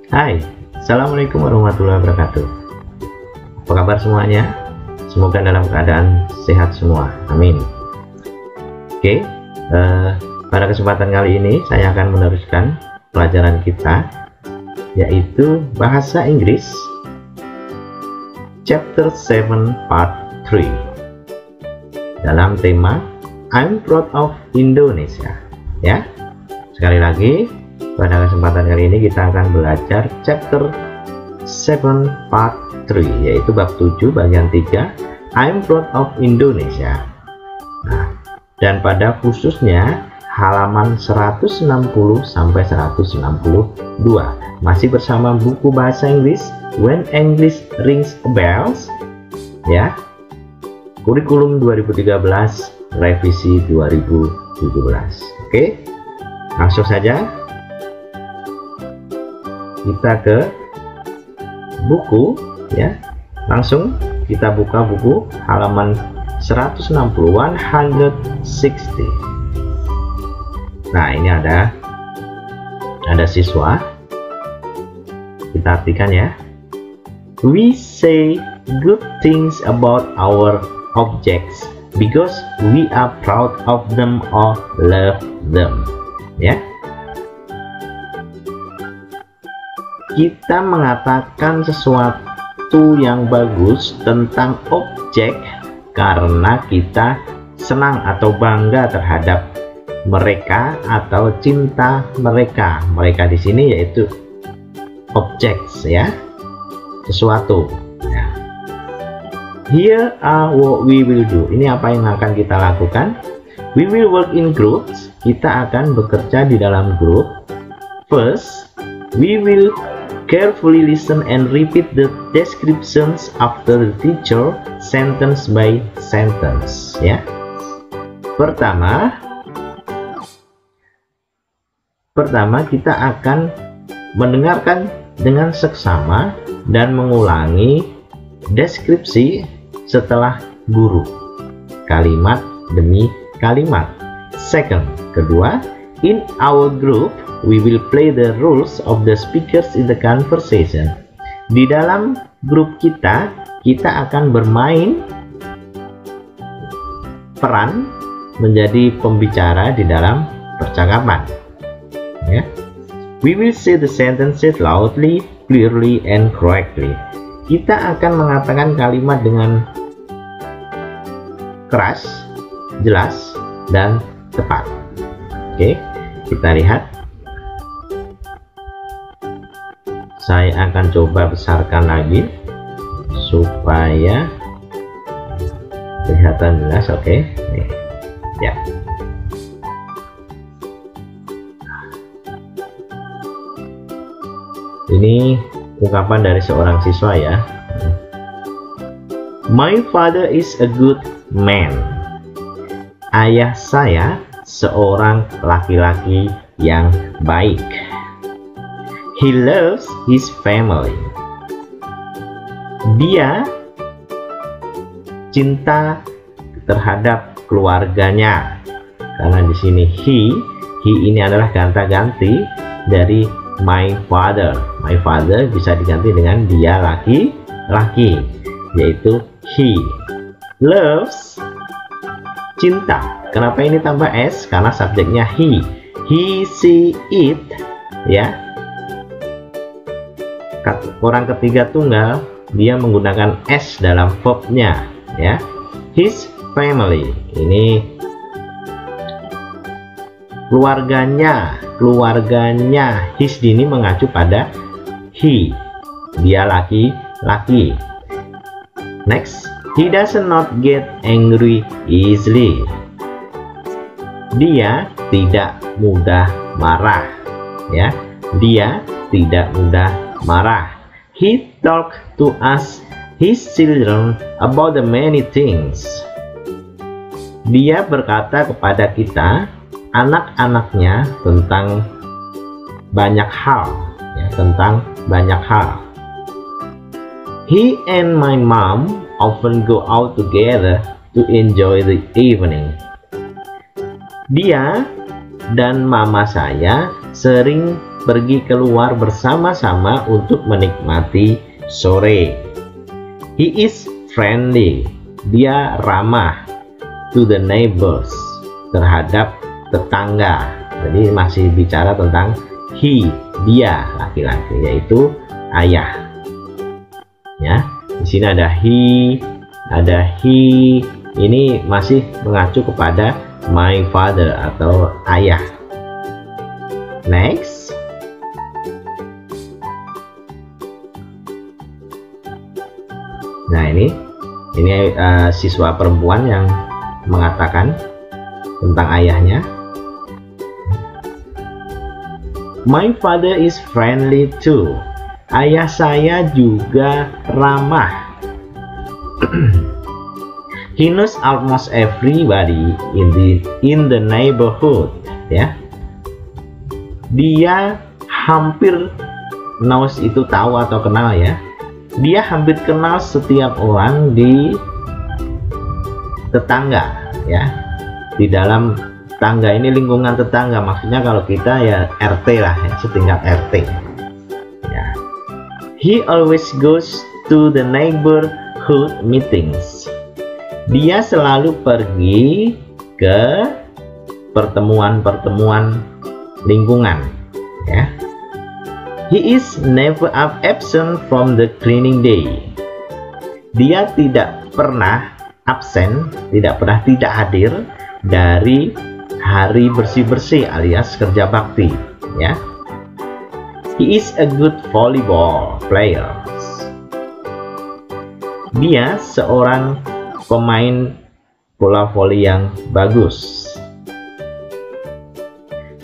Hai, Assalamualaikum warahmatullahi wabarakatuh. Apa kabar semuanya? Semoga dalam keadaan sehat semua, amin. Oke, pada kesempatan kali ini saya akan meneruskan pelajaran kita, yaitu Bahasa Inggris Chapter 7 Part 3 dalam tema I'm Proud of Indonesia. Ya, sekali lagi, pada kesempatan kali ini kita akan belajar Chapter 7 Part 3, yaitu bab 7 bagian 3 I'm Proud of Indonesia. Nah, dan pada khususnya halaman 160 sampai 162 masih bersama buku bahasa Inggris When English Rings a Bells, ya, kurikulum 2013 revisi 2017. Oke, langsung saja kita ke buku, ya. Langsung kita buka buku halaman 160. Nah, ini ada siswa, kita artikan ya. We say good things about our objects because we are proud of them or love them, ya. Kita mengatakan sesuatu yang bagus tentang objek karena kita senang atau bangga terhadap mereka atau cinta mereka. Mereka di sini yaitu objects, ya, sesuatu. Ya. Here are what we will do. Ini apa yang akan kita lakukan? We will work in groups. Kita akan bekerja di dalam grup. First, we will carefully listen and repeat the descriptions after the teacher sentence by sentence, ya. Pertama kita akan mendengarkan dengan seksama dan mengulangi deskripsi setelah guru, kalimat demi kalimat. Kedua, in our group we will play the roles of the speakers in the conversation. Di dalam grup kita akan bermain peran menjadi pembicara di dalam percakapan, ya. We will say the sentences loudly, clearly, and correctly. Kita akan mengatakan kalimat dengan keras, jelas, dan tepat. Oke, kita lihat. Saya akan coba besarkan lagi supaya kelihatan jelas. Oke, nih, ya. Ini ungkapan dari seorang siswa, ya. My father is a good man. Ayah saya seorang laki-laki yang baik. He loves his family. Dia cinta terhadap keluarganya. Karena di sini he ini adalah kata-ganti dari my father. My father bisa diganti dengan dia laki-laki, yaitu he. Loves, cinta. Kenapa ini tambah s? Karena subjeknya he. He, she, it, ya. Orang ketiga tunggal, dia menggunakan s dalam verbnya, ya. His family, ini keluarganya. His ini mengacu pada he, dia laki-laki. Next, he does not get angry easily. Dia tidak mudah marah, ya. Dia tidak mudah marah. He talk to us, his children, about the many things. Dia berkata kepada kita, anak-anaknya, tentang banyak hal, ya, tentang banyak hal. He and my mom often go out together to enjoy the evening. Dia dan mama saya sering pergi keluar bersama-sama untuk menikmati sore. He is friendly. Dia ramah. To the neighbors. Terhadap tetangga. Jadi masih bicara tentang he, dia laki-laki, yaitu ayah. Ya, di sini ada he, ada he. Ini masih mengacu kepada my father atau ayah. Next. Nah, ini siswa perempuan yang mengatakan tentang ayahnya. My father is friendly too. Ayah saya juga ramah. He knows almost everybody in the neighborhood. Ya, dia hampir, knows itu tahu atau kenal ya. Dia hampir kenal setiap orang di tetangga ya. Di dalam tangga ini lingkungan tetangga, maksudnya kalau kita ya RT lah ya, setingkat RT ya. He always goes to the neighborhood meetings. Dia selalu pergi ke pertemuan-pertemuan lingkungan ya. He is never absent from the cleaning day. Dia tidak pernah absen, tidak pernah tidak hadir dari hari bersih-bersih alias kerja bakti ya. He is a good volleyball player. Dia seorang pemain bola voli yang bagus.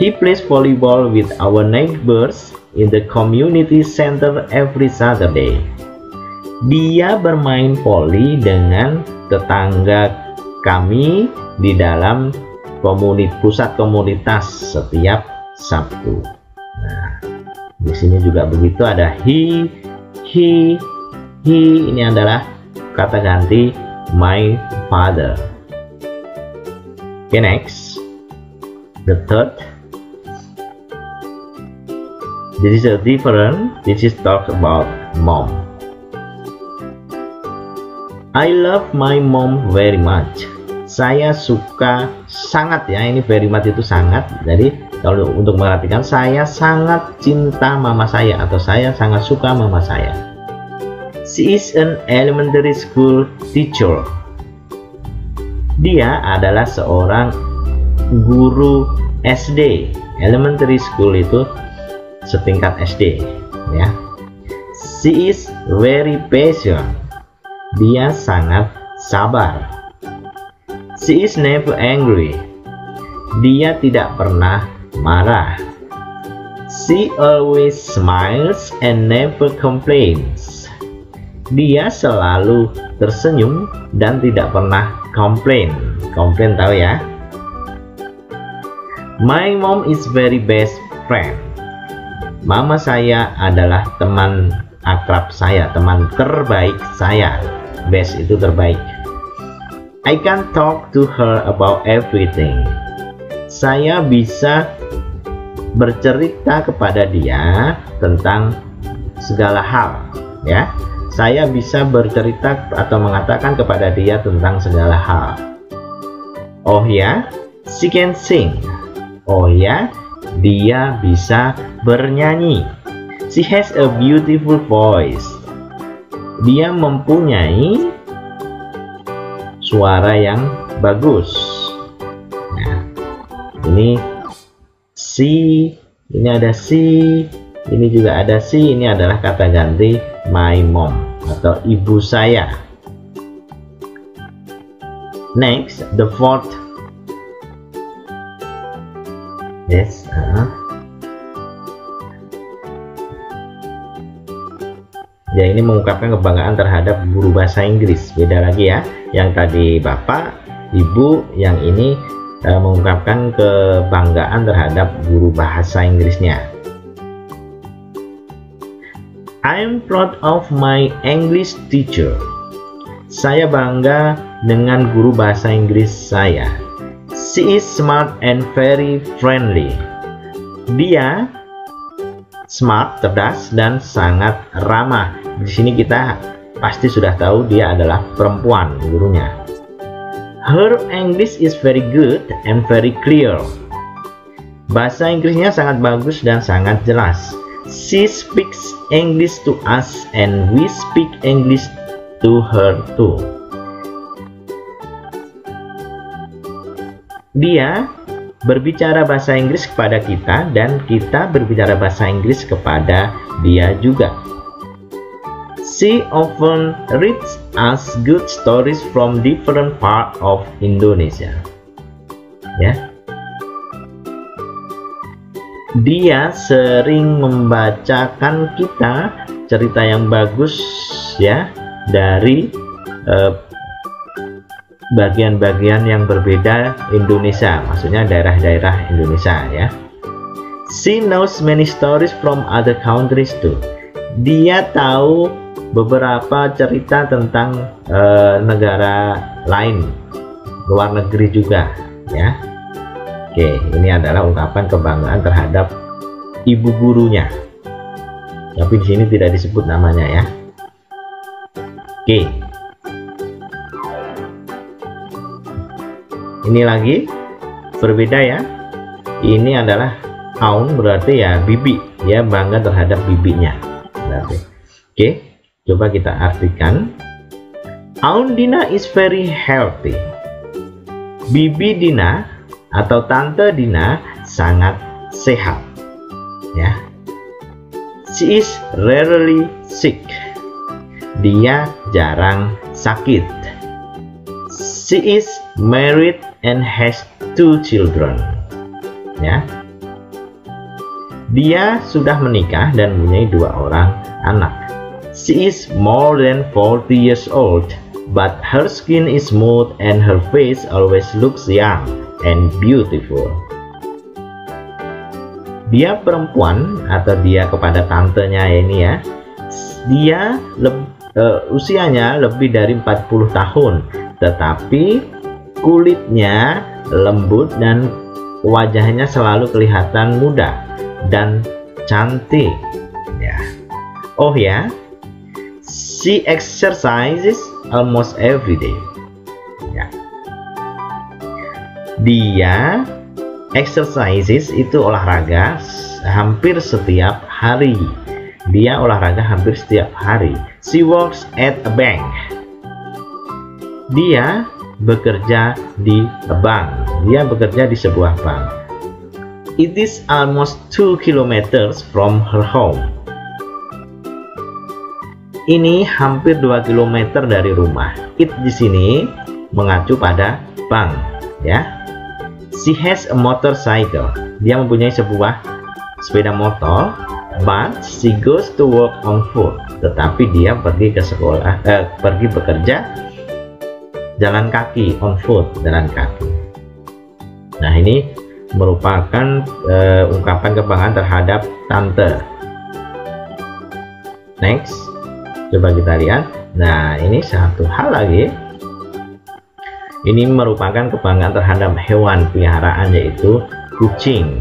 He plays volleyball with our neighbors in the community center every Saturday. Dia bermain voli dengan tetangga kami di dalam pusat komunitas setiap Sabtu. Nah, di sini juga begitu, ada he. Ini adalah kata ganti my father. Okay, next. The third. This is a different. This is talk about mom. I love my mom very much. Saya suka sangat ya, ini very much itu sangat. Jadi kalau untuk mengartikan saya sangat cinta mama saya atau saya sangat suka mama saya. She is an elementary school teacher. Dia adalah seorang guru SD. Elementary school itu setingkat SD ya. She is very patient. Dia sangat sabar. She is never angry. Dia tidak pernah marah. She always smiles and never complains. Dia selalu tersenyum dan tidak pernah komplain. Komplain tahu ya. My mom is very best friend. Mama saya adalah teman akrab saya, teman terbaik saya. Best itu terbaik. I can talk to her about everything. Saya bisa bercerita kepada dia tentang segala hal ya. Saya bisa bercerita atau mengatakan kepada dia tentang segala hal. Oh ya, she can sing. Oh ya, dia bisa bernyanyi. She has a beautiful voice. Dia mempunyai suara yang bagus. Nah, ini si, ini ada si, ini juga ada si. Ini adalah kata ganti my mom atau ibu saya. Next, the fourth. Yes. Ya, ini mengungkapkan kebanggaan terhadap guru bahasa Inggris. Beda lagi ya. Yang tadi bapak, ibu, yang ini mengungkapkan kebanggaan terhadap guru bahasa Inggrisnya. I'm proud of my English teacher. Saya bangga dengan guru bahasa Inggris saya. She is smart and very friendly. Dia smart, cerdas, dan sangat ramah. Di sini kita pasti sudah tahu dia adalah perempuan, gurunya. Her English is very good and very clear. Bahasa Inggrisnya sangat bagus dan sangat jelas. She speaks English to us and we speak English to her too. Dia berbicara bahasa Inggris kepada kita dan kita berbicara bahasa Inggris kepada dia juga. She often reads us good stories from different part of Indonesia. Ya. Dia sering membacakan kita cerita yang bagus ya dari bagian-bagian yang berbeda Indonesia, maksudnya daerah-daerah Indonesia ya. She knows many stories from other countries too. Dia tahu beberapa cerita tentang negara lain, luar negeri juga ya. Oke, ini adalah ungkapan kebanggaan terhadap ibu gurunya. Tapi di sini tidak disebut namanya ya. Oke. Ini lagi berbeda ya. Ini adalah Aun, berarti ya bibi, ya bangga terhadap bibinya. Berarti. Oke, coba kita artikan. Aun Dina is very healthy. Bibi Dina atau Tante Dina sangat sehat ya. She is rarely sick. Dia jarang sakit. She is married and has 2 children ya. Dia sudah menikah dan mempunyai 2 orang anak. She is more than 40 years old, but her skin is smooth and her face always looks young and beautiful. Dia perempuan atau dia kepada tantenya ini ya. Dia usianya lebih dari 40 tahun, tetapi kulitnya lembut dan wajahnya selalu kelihatan muda dan cantik ya. Oh ya, she exercises almost every day ya. Dia exercises itu olahraga hampir setiap hari. Dia olahraga hampir setiap hari. She works at a bank. Dia bekerja di bank. Dia bekerja di sebuah bank. It is almost 2 kilometers from her home. Ini hampir 2 km dari rumah. It di sini mengacu pada bank ya. She has a motorcycle. Dia mempunyai sebuah sepeda motor, but she goes to work on foot. Tetapi dia pergi ke sekolah, pergi bekerja jalan kaki, on foot, jalan kaki. Nah, ini merupakan ungkapan kebanggaan terhadap tante. Next, coba kita lihat. Nah, ini satu hal lagi. Ini merupakan kebanggaan terhadap hewan peliharaan, yaitu kucing.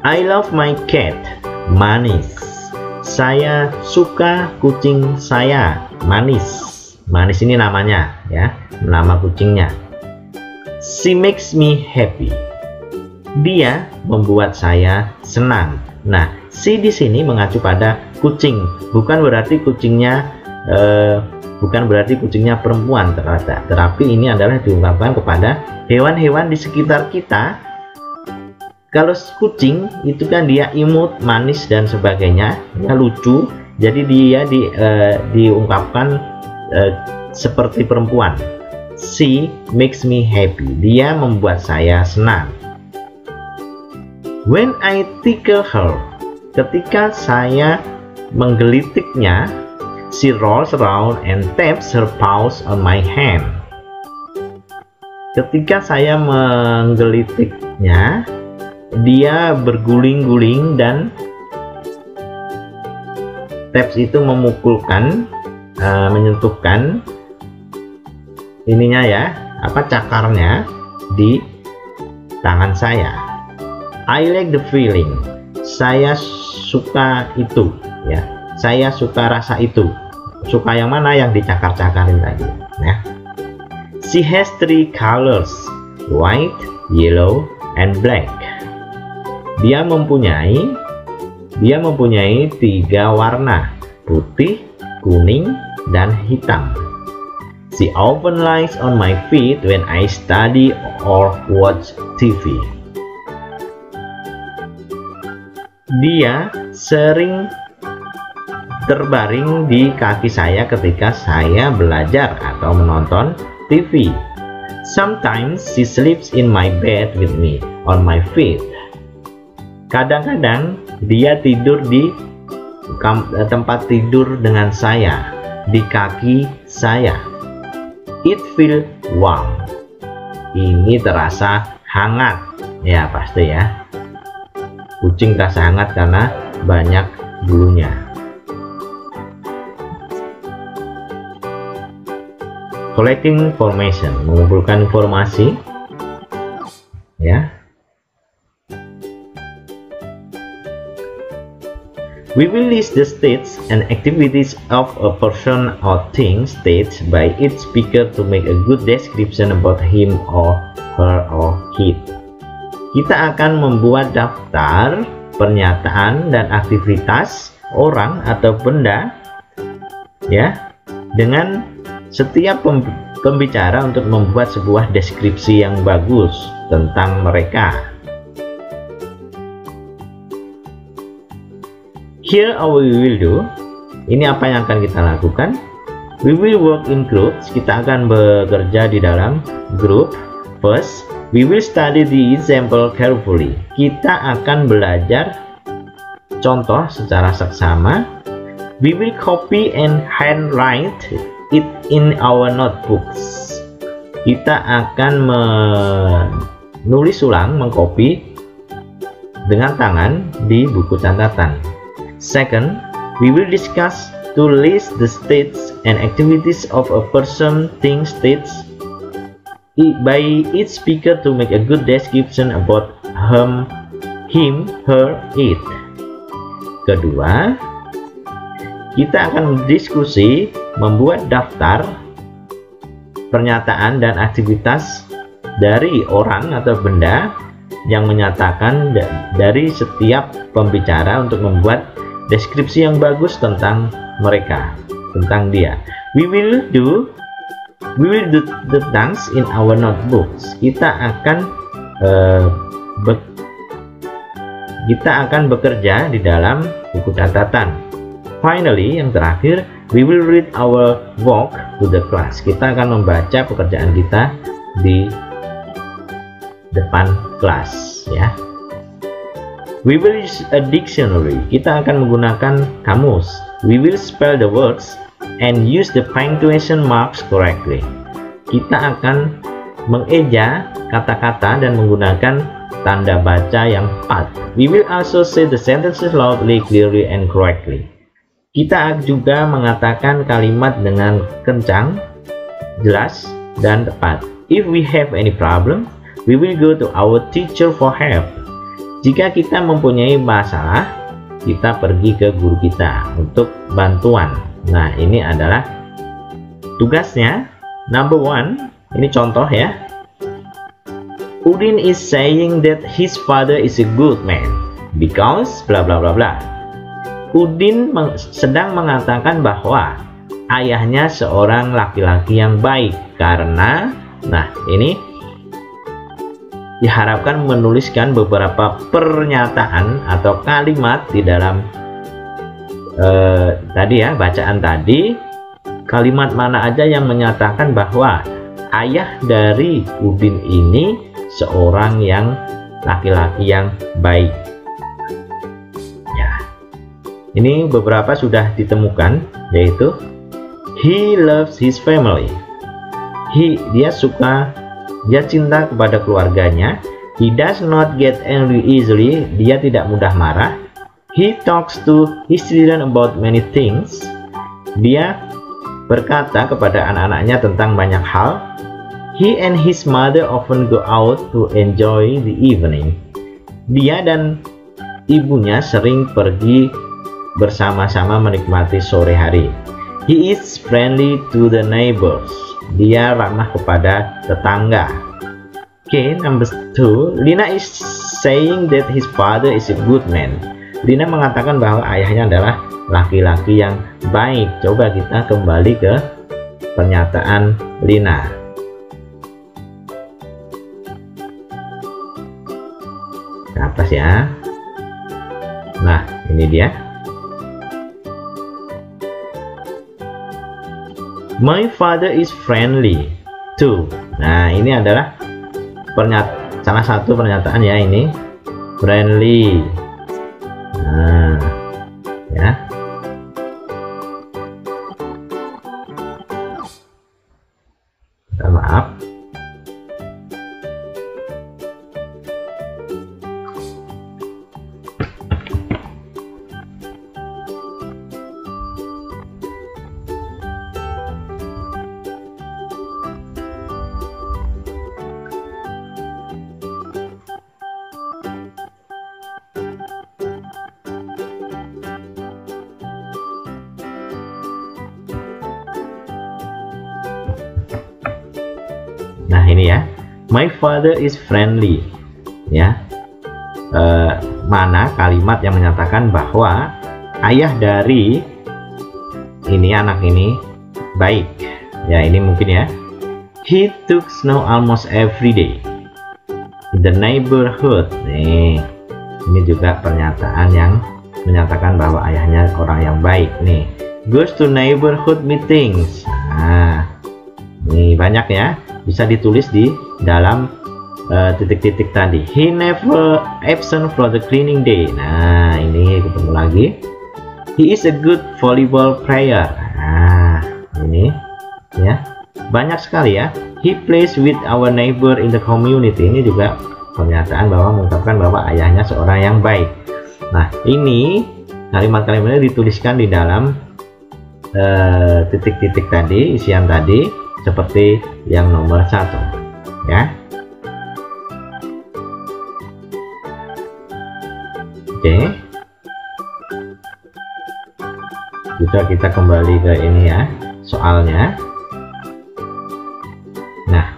I love my cat, Manis. Saya suka kucing saya, Manis. Manis ini namanya ya, nama kucingnya. She makes me happy. Dia membuat saya senang. Nah, she di sini mengacu pada kucing, bukan berarti kucingnya perempuan ternyata, tetapi ini adalah diungkapkan kepada hewan-hewan di sekitar kita. Kalau kucing itu kan dia imut, manis dan sebagainya, ya lucu. Jadi dia diungkapkan seperti perempuan. She makes me happy. Dia membuat saya senang. When I tickle her, ketika saya menggelitiknya, she rolls around and taps her paws on my hand. Ketika saya menggelitiknya, dia berguling-guling dan taps itu memukulkan, menyentuhkan ininya ya, cakarnya di tangan saya. I like the feeling. Saya suka itu, ya. Saya suka rasa itu. Suka yang mana? Yang dicakar-cakarin tadi, ya. She has 3 colors, white, yellow, and black. Dia mempunyai 3 warna, putih, kuning, dan hitam. She often lies on my feet when I study or watch TV. Dia sering terbaring di kaki saya ketika saya belajar atau menonton TV. Sometimes she sleeps in my bed with me on my feet. Kadang-kadang dia tidur di tempat tidur dengan saya, di kaki saya. It feels warm. Ini terasa hangat. Ya pasti ya. Kucing terasa hangat karena banyak bulunya. Collecting information, mengumpulkan informasi. Ya. We will list the states and activities of a person or thing stated by each speaker to make a good description about him or her or it. Kita akan membuat daftar pernyataan dan aktivitas orang atau benda, ya, dengan setiap pembicara untuk membuat sebuah deskripsi yang bagus tentang mereka. Here what we will do. Ini apa yang akan kita lakukan. We will work in groups. Kita akan bekerja di dalam grup. First, we will study the example carefully. Kita akan belajar contoh secara seksama. We will copy and handwrite it in our notebooks. Kita akan menulis ulang, mengcopy dengan tangan di buku catatan. Second, we will discuss to list the states and activities of a person, thing, states by each speaker to make a good description about him, her, it. Kedua, kita akan berdiskusi membuat daftar pernyataan dan aktivitas dari orang atau benda yang menyatakan dari setiap pembicara untuk membuat deskripsi yang bagus tentang mereka, tentang dia. We will do the tasks in our notebooks. Kita akan bekerja di dalam buku catatan. Finally, yang terakhir, we will read our work to the class. Kita akan membaca pekerjaan kita di depan kelas, ya. We will use a dictionary. Kita akan menggunakan kamus. We will spell the words and use the punctuation marks correctly. Kita akan mengeja kata-kata dan menggunakan tanda baca yang tepat. We will also say the sentences loudly, clearly, and correctly. Kita juga mengatakan kalimat dengan kencang, jelas, dan tepat. If we have any problem, we will go to our teacher for help. Jika kita mempunyai masalah, kita pergi ke guru kita untuk bantuan. Nah, ini adalah tugasnya. Number 1, ini contoh ya. Udin is saying that his father is a good man because bla bla bla bla. Udin sedang mengatakan bahwa ayahnya seorang laki-laki yang baik karena, nah ini diharapkan menuliskan beberapa pernyataan atau kalimat di dalam tadi ya, bacaan tadi, kalimat mana aja yang menyatakan bahwa ayah dari Udin ini seorang yang laki-laki yang baik. Ya, ini beberapa sudah ditemukan, yaitu he loves his family. Dia cinta kepada keluarganya. He does not get angry easily. Dia tidak mudah marah. He talks to his children about many things. Dia berkata kepada anak-anaknya tentang banyak hal. He and his mother often go out to enjoy the evening. Dia dan ibunya sering pergi bersama-sama menikmati sore hari. He is friendly to the neighbors. Dia ramah kepada tetangga. Okay, number 2. Lina is saying that his father is a good man. Lina mengatakan bahwa ayahnya adalah laki-laki yang baik. Coba kita kembali ke pernyataan Lina. Ke atas ya. Nah, ini dia. My father is friendly too. Nah, ini adalah salah satu pernyataan ya, ini friendly. Nah, ya. Maaf. Nah, ini ya, my father is friendly ya. Mana kalimat yang menyatakan bahwa ayah dari ini anak ini baik ya, ini mungkin ya. He took snow almost every day in the neighborhood. Nih, ini juga pernyataan yang menyatakan bahwa ayahnya orang yang baik nih. Goes to neighborhood meetings. Nah, ini banyak ya, bisa ditulis di dalam titik-titik tadi. He never absent for the cleaning day. Nah, ini ketemu lagi. He is a good volleyball player. Nah, ini ya, banyak sekali ya. He plays with our neighbor in the community. Ini juga pernyataan bahwa mengungkapkan bahwa ayahnya seorang yang baik. Nah, ini kalimat-kalimat ini dituliskan di dalam titik-titik tadi, isian tadi, seperti yang nomor 1 ya. Oke, bisa kita kembali ke ini ya, soalnya. Nah,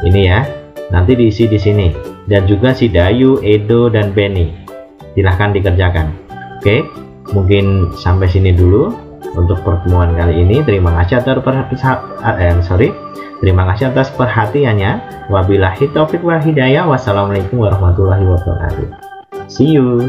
ini ya, nanti diisi di sini, dan juga si Dayu, Edo, dan Benny. Silahkan dikerjakan. Oke, mungkin sampai sini dulu untuk pertemuan kali ini. Terima kasih atas perhatiannya. Wabillahi taufik wal hidayah. Wassalamualaikum warahmatullahi wabarakatuh. See you.